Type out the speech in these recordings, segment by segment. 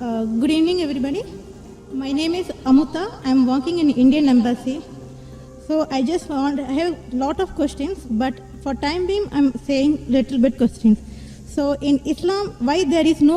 Good evening everybody. My name is Amuta. I am working in Indian Embassy. So I have lot of questions, but for time being I am saying little bit questions. So in Islam, why there is no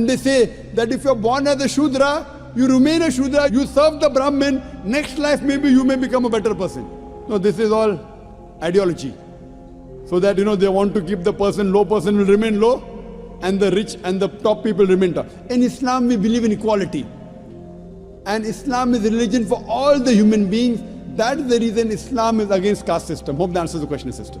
They say that if you are born as a Shudra, you remain a Shudra, you serve the Brahmin, next life maybe you may become a better person. No, this is all ideology. So that, they want to keep the low person will remain low, and the rich and the top people remain top. In Islam, we believe in equality. And Islam is a religion for all the human beings. That is the reason Islam is against caste system. Hope that answers the question, sister.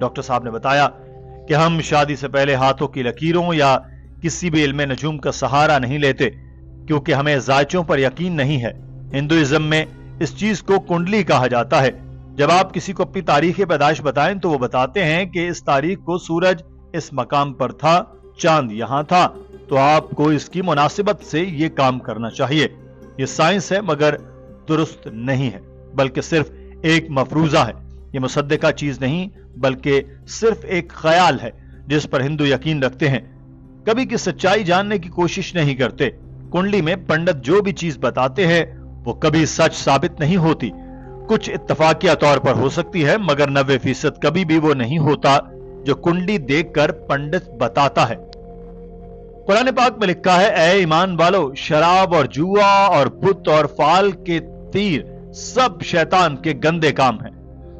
Doctor صاحب نے بتایا کہ ہم شادی سے پہلے ہاتھوں کی لکیروں یا کسی بھی علم نجوم کا سہارا نہیں لیتے کیونکہ ہمیں ذائچوں پر یقین نہیں ہے۔ ہندوازم میں اس چیز کو کنڈلی کہا جاتا ہے۔ جب آپ کسی کو اپنی تاریخ پیدائش بتائیں تو وہ بتاتے ہیں کہ اس تاریخ کو سورج اس مقام پر تھا، چاند یہاں تھا، تو آپ کو اس کی مناسبت سے یہ کام کرنا چاہیے۔ یہ سائنس ہے مگر درست نہیں ہے، بلکہ صرف ایک مفروضہ ہے۔ یہ مصدقہ چیز نہیں بلکہ صرف ایک خیال ہے جس پر ہندو یقین رکھتے ہیں، کبھی کی سچائی جاننے کی کوشش نہیں کرتے۔ کنڈلی میں پنڈت جو بھی چیز بتاتے ہیں وہ کبھی سچ ثابت نہیں ہوتی، کچھ اتفاقیہ طور پر ہو سکتی ہے مگر 90% کبھی بھی وہ نہیں ہوتا جو کنڈلی دیکھ کر پنڈت بتاتا ہے۔ قرآن پاک میں لکھا ہے، اے ایمان والو، شراب اور جوا اور بت اور فال کے تیر سب شیطان کے گندے کام ہیں،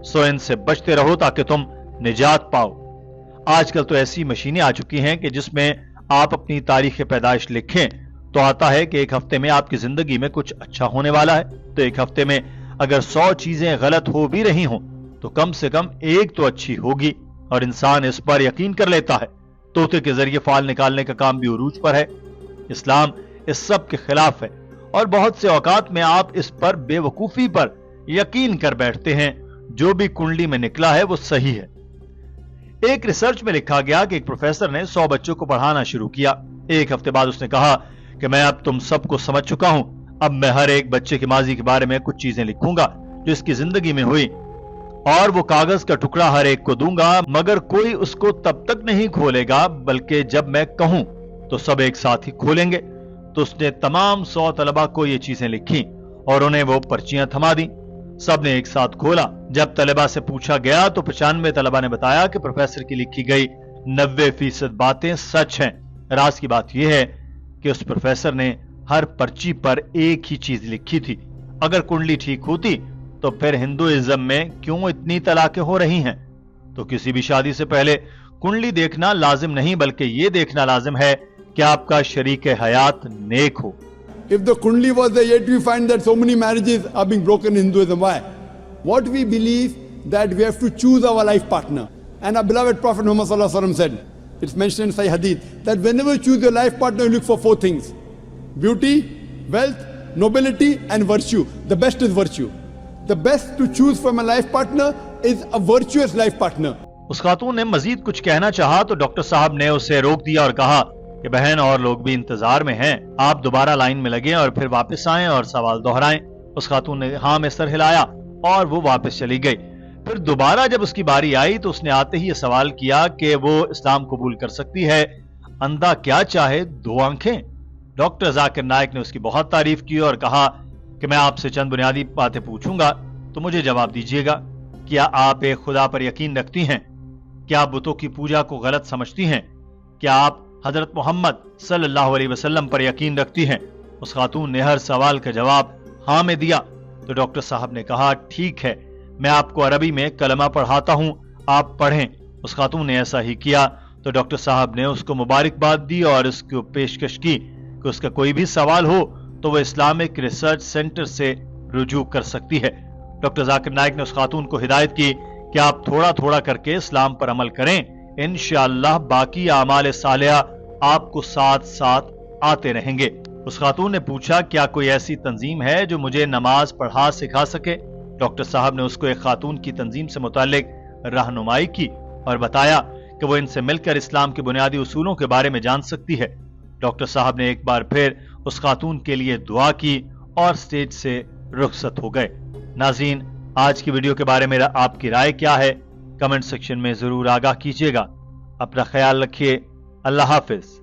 سو ان سے بچتے رہو تاکہ تم نجات پاؤ۔ آج کل تو ایسی مشینیں آ چکی ہیں کہ جس میں آپ اپنی تاریخ پیدائش لکھیں تو آتا ہے کہ ایک ہفتے میں آپ کی زندگی میں کچھ اچھا ہونے والا ہے، تو ایک ہفتے میں اگر 100 چیزیں غلط ہو بھی رہی ہوں تو کم سے کم ایک تو اچھی ہوگی، اور انسان اس پر یقین کر لیتا ہے۔ طوطے کے ذریعے فال نکالنے کا کام بھی عروج پر ہے۔ اسلام اس سب کے خلاف ہے، اور بہت سے اوقات میں آپ اس پر بے وقوفی پر یقین کر بیٹھتے ہیں۔ جو بھی کنڈلی میں نکلا ہے وہ صحیح ہے۔ ایک ریسرچ میں لکھا گیا کہ ایک پروفیسر نے 100 بچوں کو پڑھانا شروع کیا۔ ایک ہفتے بعد اس نے کہا کہ میں اب تم سب کو سمجھ چکا ہوں، اب میں ہر ایک بچے کے ماضی کے بارے میں کچھ چیزیں لکھوں گا جو اس کی زندگی میں ہوئی، اور وہ کاغذ کا ٹکڑا ہر ایک کو دوں گا، مگر کوئی اس کو تب تک نہیں کھولے گا بلکہ جب میں کہوں تو سب ایک ساتھ ہی کھولیں گے۔ تو اس نے تمام 100 طلبہ کو یہ چیزیں لکھی اور انہیں وہ پرچیاں تھما دیں۔ سب نے ایک ساتھ کھولا۔ جب طلبہ سے پوچھا گیا تو 95 طلبہ نے بتایا کہ پروفیسر کی لکھی گئی 90% باتیں سچ ہیں۔ راز کی بات یہ ہے کہ اس پروفیسر نے ہر پرچی پر ایک ہی چیز لکھی تھی۔ اگر کنڈلی ٹھیک ہوتی تو پھر ہندوازم میں کیوں اتنی طلاقیں ہو رہی ہیں؟ تو کسی بھی شادی سے پہلے کنڈلی دیکھنا لازم نہیں بلکہ یہ دیکھنا لازم ہے کہ آپ کا شریک حیات نیک ہو۔ If the Kundli was there, yet we find that so many marriages are being broken in Hinduism. Why? What we believe that we have to choose our life partner. And our beloved Prophet Muhammad sallallahu alaihi wasallam said, it's mentioned in Sahih Hadith, that whenever you choose your life partner, you look for 4 things: beauty, wealth, nobility, and virtue. The best is virtue. The best to choose from a life partner is a virtuous life partner. اس خاتون نے مزید کچھ کہنا چاہا تو doctor صاحب نے اسے روک دیا اور کہا کہ بہن اور لوگ بھی انتظار میں ہیں، آپ دوبارہ لائن میں لگیں اور پھر واپس آئیں اور سوال دہرائیں۔ اس خاتون نے ہاں میں سر ہلایا اور وہ واپس چلی گئی۔ پھر دوبارہ جب اس کی باری آئی تو اس نے آتے ہی یہ سوال کیا کہ وہ اسلام قبول کر سکتی ہے، اندھا کیا چاہے 2 آنکھیں۔ ڈاکٹر ذاکر نائک نے اس کی بہت تعریف کی اور کہا کہ میں آپ سے چند بنیادی باتیں پوچھوں گا تو مجھے جواب دیجیے گا۔ کیا آپ ایک خدا پر یقین رکھتی ہیں؟ کیا آپ بتوں کی پوجا کو غلط سمجھتی ہیں؟ کیا آپ حضرت محمد صلی اللہ علیہ وسلم پر یقین رکھتی ہیں؟ اس خاتون نے ہر سوال کا جواب ہاں میں دیا تو ڈاکٹر صاحب نے کہا ٹھیک ہے، میں آپ کو عربی میں کلمہ پڑھاتا ہوں، آپ پڑھیں۔ اس خاتون نے ایسا ہی کیا تو ڈاکٹر صاحب نے اس کو مبارکباد دی اور اس کو پیشکش کی کہ اس کا کوئی بھی سوال ہو تو وہ اسلامک ریسرچ سینٹر سے رجوع کر سکتی ہے۔ ڈاکٹر ذاکر نائک نے اس خاتون کو ہدایت کی کہ آپ تھوڑا تھوڑا کر کے اسلام پر عمل کریں، انشاءاللہ باقی اعمال صالحہ آپ کو ساتھ ساتھ آتے رہیں گے۔ اس خاتون نے پوچھا کیا کوئی ایسی تنظیم ہے جو مجھے نماز پڑھا سکھا سکے؟ ڈاکٹر صاحب نے اس کو ایک خاتون کی تنظیم سے متعلق رہنمائی کی اور بتایا کہ وہ ان سے مل کر اسلام کے بنیادی اصولوں کے بارے میں جان سکتی ہے۔ ڈاکٹر صاحب نے ایک بار پھر اس خاتون کے لیے دعا کی اور سٹیج سے رخصت ہو گئے۔ ناظرین، آج کی ویڈیو کے بارے میں آپ کی رائے کیا ہے؟ کمنٹ سیکشن میں ضرور آگاہ کیجیے گا۔ اپنا خیال رکھیے۔ اللہ حافظ۔